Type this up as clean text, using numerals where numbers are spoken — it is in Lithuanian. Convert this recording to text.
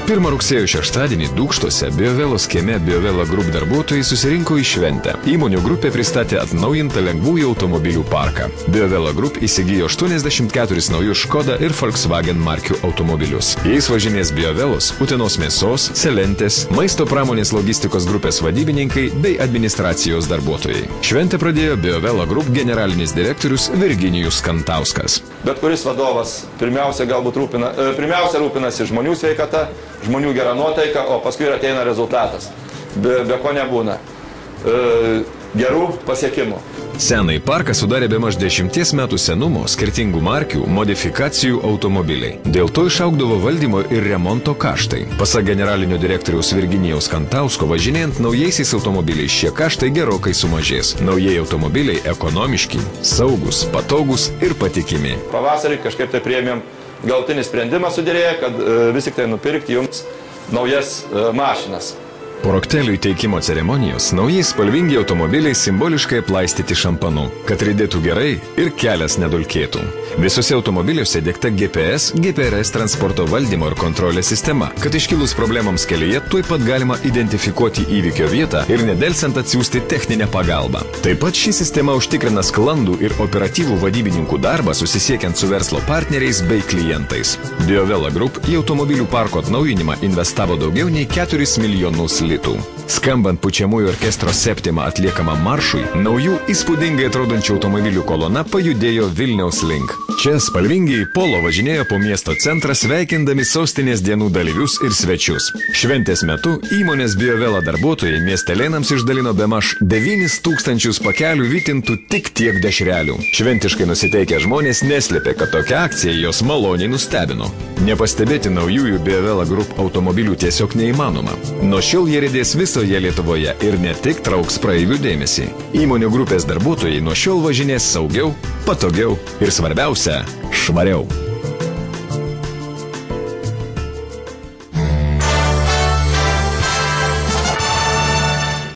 1 rugsėjo šeštadienį Dūkštose Biovelos kieme Biovela Group darbuotojai susirinko į šventę. Įmonių grupė pristatė atnaujintą lengvųjų automobilių parką. Biovela Group įsigijo 84 naujus Škoda ir Volkswagen markių automobilius. Jais važinės Biovelos, Utenos mėsos, Celentės, maisto pramonės logistikos grupės vadybininkai bei administracijos darbuotojai. Šventę pradėjo Biovela Group generalinis direktorius Virginijus Kantauskas. Bet kuris vadovas pirmiausia rūpinasi žmonių sveikata, žmonių gera nuotaika, o paskui ir ateina rezultatas. Be ko nebūna. Gerų pasiekimų. Senai parką sudarė bemaž 10 metų senumo skirtingų markių modifikacijų automobiliai. Dėl to išaugdavo valdymo ir remonto kaštai. Pasak generalinio direktoriaus Virginijaus Kantausko, važinėjant naujaisiais automobiliais šie kaštai gerokai sumažės. Naujieji automobiliai ekonomiški, saugus, patogus ir patikimi. Pavasarį kažkaip tai priėmėm galutinį sprendimą sudėrėję, kad vis tik tai nupirkti jums naujas mašinas. Po roktelių įteikimo ceremonijos naujai spalvingi automobiliai simboliškai aplaistyti šampanu, kad ridėtų gerai ir kelias nedulkėtų. Visuose automobiliuose dėkta GPS, GPRS transporto valdymo ir kontrolės sistema, kad iškilus problemams kelyje tuoj pat galima identifikuoti įvykio vietą ir nedelsiant atsiųsti techninę pagalbą. Taip pat ši sistema užtikrina sklandų ir operatyvų vadybininkų darbą susisiekiant su verslo partneriais bei klientais. Biovela Group į automobilių parko atnaujinimą investavo daugiau nei 4 milijonus litų. Skambant pučiamųjų orkestro septimą atliekamą maršui, naujų įspūdingai atrodančių automobilių kolona pajudėjo Vilniaus link. Čia spalvingiai Polo važinėjo po miesto centrą sveikindami sostinės dienų dalyvius ir svečius. Šventės metu įmonės Biovela darbuotojai miestelėnams išdalino bemaž 9000 pakelių vytintų tik tiek dešrelių. Šventiškai nusiteikę žmonės neslėpė, kad tokia akcija jos maloniai nustebino. Nepastebėti naujųjų Biovela Group automobilių tiesiog neįmanoma. Nuo šiol jie riedės visoje Lietuvoje ir ne tik trauks praeivių dėmesį. Įmonių grupės darbuotojai nuo šiol važinės saugiau, patogiau ir svarbiausia, švariau.